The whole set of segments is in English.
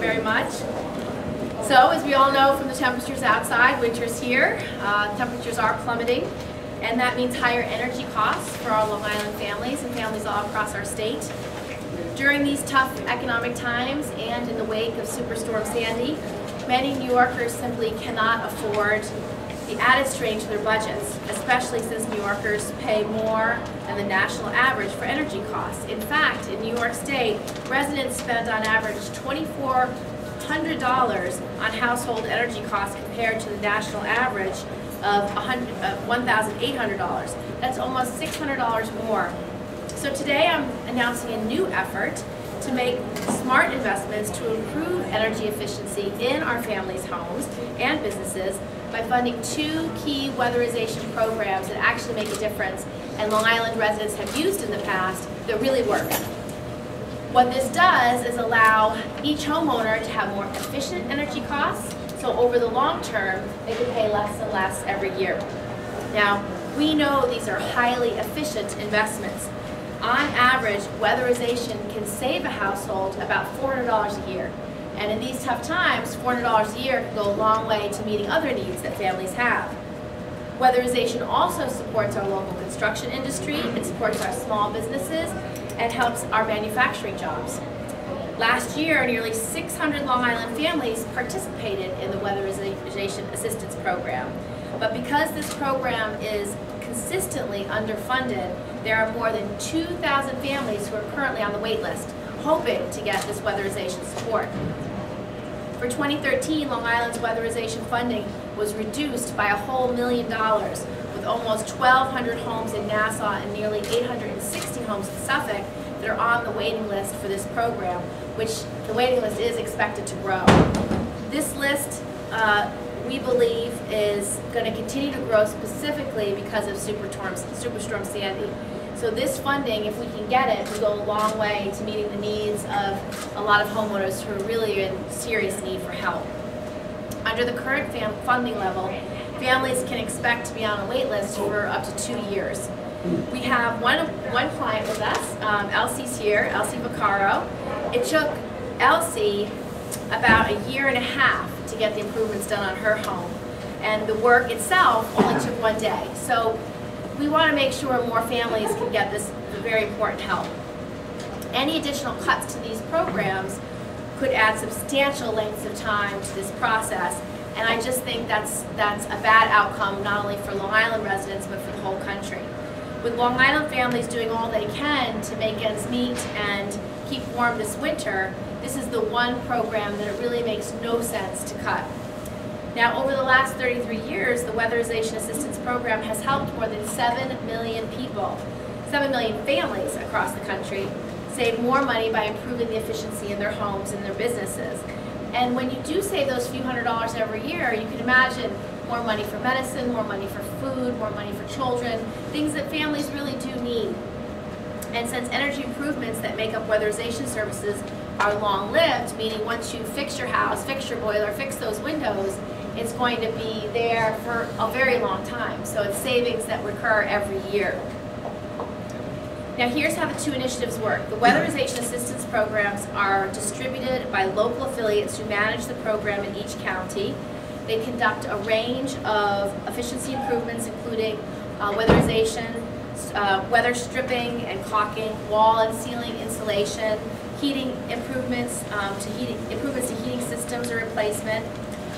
very much. So, as we all know from the temperatures outside, winter's here. Temperatures are plummeting, and that means higher energy costs for our Long Island families and families all across our state. During these tough economic times and in the wake of Superstorm Sandy, many New Yorkers simply cannot afford the added strain to their budgets, especially since New Yorkers pay more than the national average for energy costs. In fact, in New York State, residents spend on average $2,400 on household energy costs compared to the national average of $1,800. That's almost $600 more. So today I'm announcing a new effort to make smart investments to improve energy efficiency in our families' homes and businesses by funding two key weatherization programs that actually make a difference and Long Island residents have used in the past that really work. What this does is allow each homeowner to have more efficient energy costs, so over the long term they can pay less and less every year. Now, we know these are highly efficient investments. On average, weatherization can save a household about $400 a year. And in these tough times, $400 a year can go a long way to meeting other needs that families have. Weatherization also supports our local construction industry, it supports our small businesses, and helps our manufacturing jobs. Last year, nearly 600 Long Island families participated in the Weatherization Assistance Program. But because this program is consistently underfunded, there are more than 2,000 families who are currently on the wait list, hoping to get this weatherization support. For 2013, Long Island's weatherization funding was reduced by a whole $1 million, with almost 1,200 homes in Nassau and nearly 860 homes in Suffolk that are on the waiting list for this program, which the waiting list is expected to grow. This list, we believe, is going to continue to grow specifically because of Superstorm Sandy. So this funding, if we can get it, will go a long way to meeting the needs of a lot of homeowners who are really in serious need for help. Under the current funding level, families can expect to be on a wait list for up to 2 years. We have one client with us. Elsie's here, Elsie Vaccaro. It took Elsie about 1.5 years to get the improvements done on her home, and the work itself only took 1 day. So we want to make sure more families can get this very important help. Any additional cuts to these programs could add substantial lengths of time to this process, and I just think that's a bad outcome not only for Long Island residents but for the whole country. With Long Island families doing all they can to make ends meet and keep warm this winter, this is the one program that it really makes no sense to cut. Now, over the last 33 years, the Weatherization Assistance Program has helped more than 7 million people, 7 million families across the country, save more money by improving the efficiency in their homes and their businesses. And when you do save those few $100s every year, you can imagine more money for medicine, more money for food, more money for children, things that families really do need. And since energy improvements that make up weatherization services are long-lived, meaning once you fix your house, fix your boiler, fix those windows, it's going to be there for a very long time. So it's savings that recur every year. Now here's how the two initiatives work. The Weatherization Assistance Programs are distributed by local affiliates who manage the program in each county. They conduct a range of efficiency improvements, including weatherization, weather stripping and caulking, wall and ceiling insulation, heating improvements to heating systems or replacement,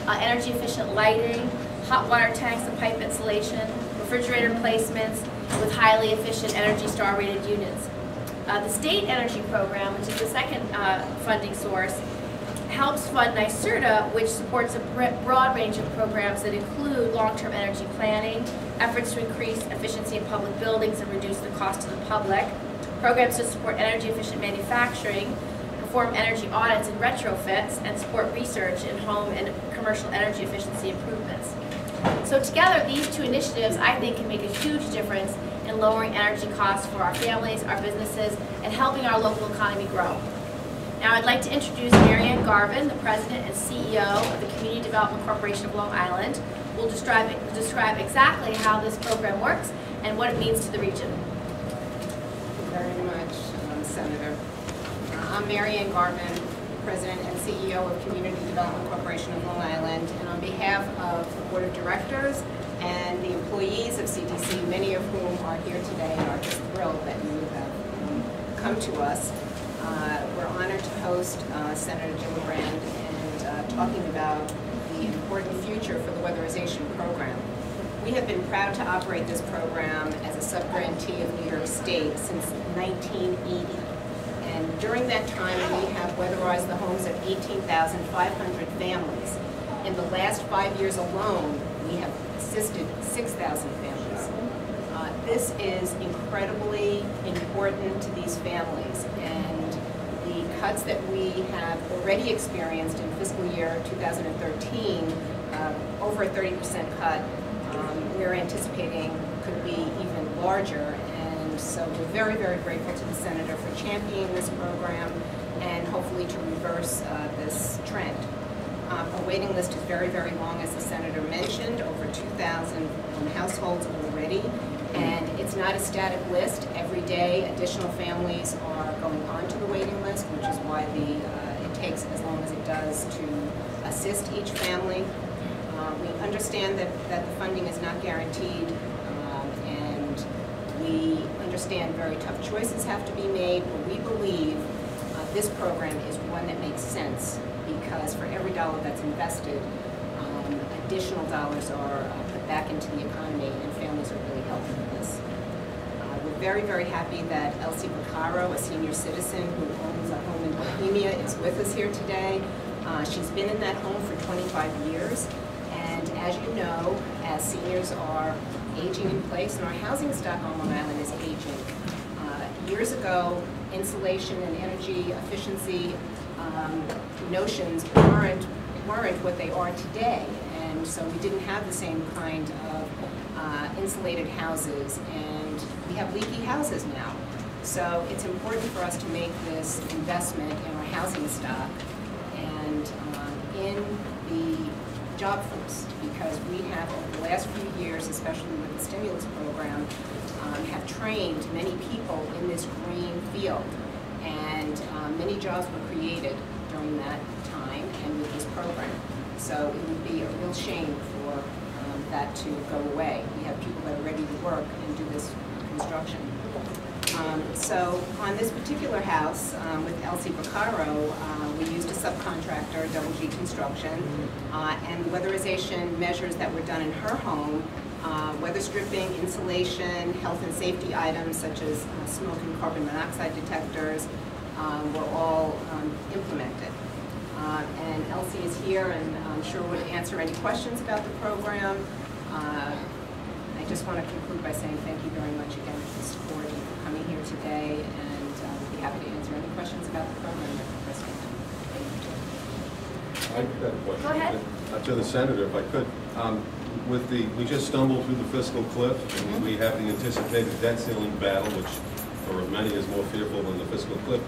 energy efficient lighting, hot water tanks and pipe insulation, refrigerator placements with highly efficient Energy Star rated units. The state energy program, which is the second funding source, helps fund NYSERDA, which supports a broad range of programs that include long-term energy planning, efforts to increase efficiency in public buildings and reduce the cost to the public, programs to support energy-efficient manufacturing, perform energy audits and retrofits, and support research in home and commercial energy efficiency improvements. So together, these two initiatives, I think, can make a huge difference in lowering energy costs for our families, our businesses, and helping our local economy grow. Now I'd like to introduce Marianne Garvin, the President and CEO of the Community Development Corporation of Long Island, who will describe exactly how this program works and what it means to the region. Thank you very much, Senator. I'm Marianne Garvin, President and CEO of Community Development Corporation of Long Island, and on behalf of the Board of Directors and the employees of CDC, many of whom are here today and are just thrilled that you have come to us, we're honored to host Senator Gillibrand and talking about the important future for the weatherization program. We have been proud to operate this program as a sub-grantee of New York State since 1980. And during that time, we have weatherized the homes of 18,500 families. In the last 5 years alone, we have assisted 6,000 families. This is incredibly important to these families, and the cuts that we have already experienced in fiscal year 2013, over a 30% cut, we're anticipating could be even larger. And so we're very, very grateful to the Senator for championing this program and hopefully to reverse this trend. Our waiting list is very, very long, as the Senator mentioned, over 2,000 households already. And it's not a static list. Every day, additional families are going onto the waiting list, which is why it takes as long as it does to assist each family. We understand that the funding is not guaranteed, and we understand very tough choices have to be made, but we believe this program is one that makes sense, because for every dollar that's invested, additional dollars are put back into the economy, and families are really helping with this. We're very, very happy that Elsie Vaccaro, a senior citizen who owns a home in Bohemia, is with us here today. She's been in that home for 25 years, and as you know, as seniors are aging in place and our housing stock on Long Island is aging, years ago, insulation and energy efficiency notions weren't what they are today. And so we didn't have the same kind of insulated houses, and we have leaky houses now. So it's important for us to make this investment in our housing stock and in the job force, because we have, over the last few years, especially with the stimulus program, have trained many people in this green field. And many jobs were created during that time and with this program. So it would be a real shame for that to go away. We have people that are ready to work and do this construction. So on this particular house with Elsie Vaccaro, we used a subcontractor, Double G Construction, and the weatherization measures that were done in her home, weather stripping, insulation, health and safety items such as smoke and carbon monoxide detectors were all implemented. And Elsie is here and I'm sure would answer any questions about the program. I just want to conclude by saying thank you very much again for the support and for coming here today, and we'll be happy to answer any questions about the program that the President has. I got a question. Go ahead. To the Senator, if I could. We just stumbled through the fiscal cliff, and we have the anticipated debt ceiling battle, which for many is more fearful than the fiscal cliff.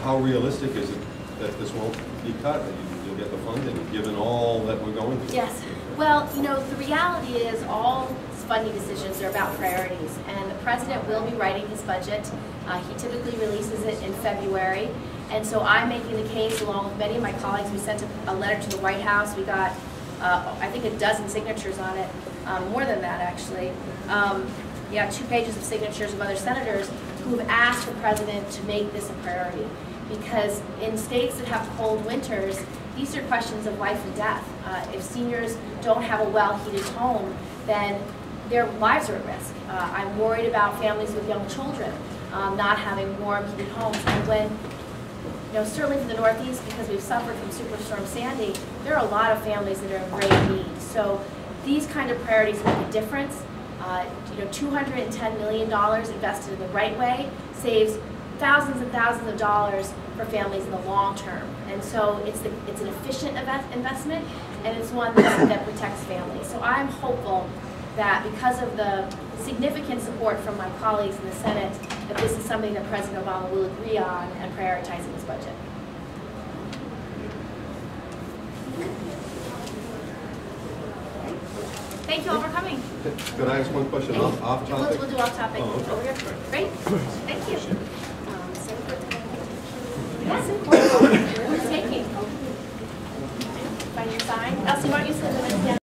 How realistic is it that this won't be cut, that you'll get the funding, given all that we're going through? Yes. Well, you know, the reality is all funding decisions are about priorities, and the President will be writing his budget. He typically releases it in February, and so I'm making the case, along with many of my colleagues. We sent a letter to the White House. We got, I think, a dozen signatures on it, more than that actually. Yeah, 2 pages of signatures of other senators who have asked the President to make this a priority. Because in states that have cold winters, these are questions of life and death. If seniors don't have a well-heated home, then their lives are at risk. I'm worried about families with young children not having warm, heated homes. And when, you know, certainly for the Northeast, because we've suffered from Superstorm Sandy, there are a lot of families that are in great need. So these kind of priorities make a difference. You know, $210 million invested in the right way saves thousands and thousands of dollars for families in the long term. And so it's an efficient investment, and it's one that protects families. So I'm hopeful that because of the significant support from my colleagues in the Senate, that this is something that President Obama will agree on and prioritize in his budget. Thank you all for coming. Can I ask one question off topic? We'll do off topic. Oh, okay. Over here. Great. Thank you. Senator, Yes, of course. Who's taking? By your sign? Elsie, why don't you send them in?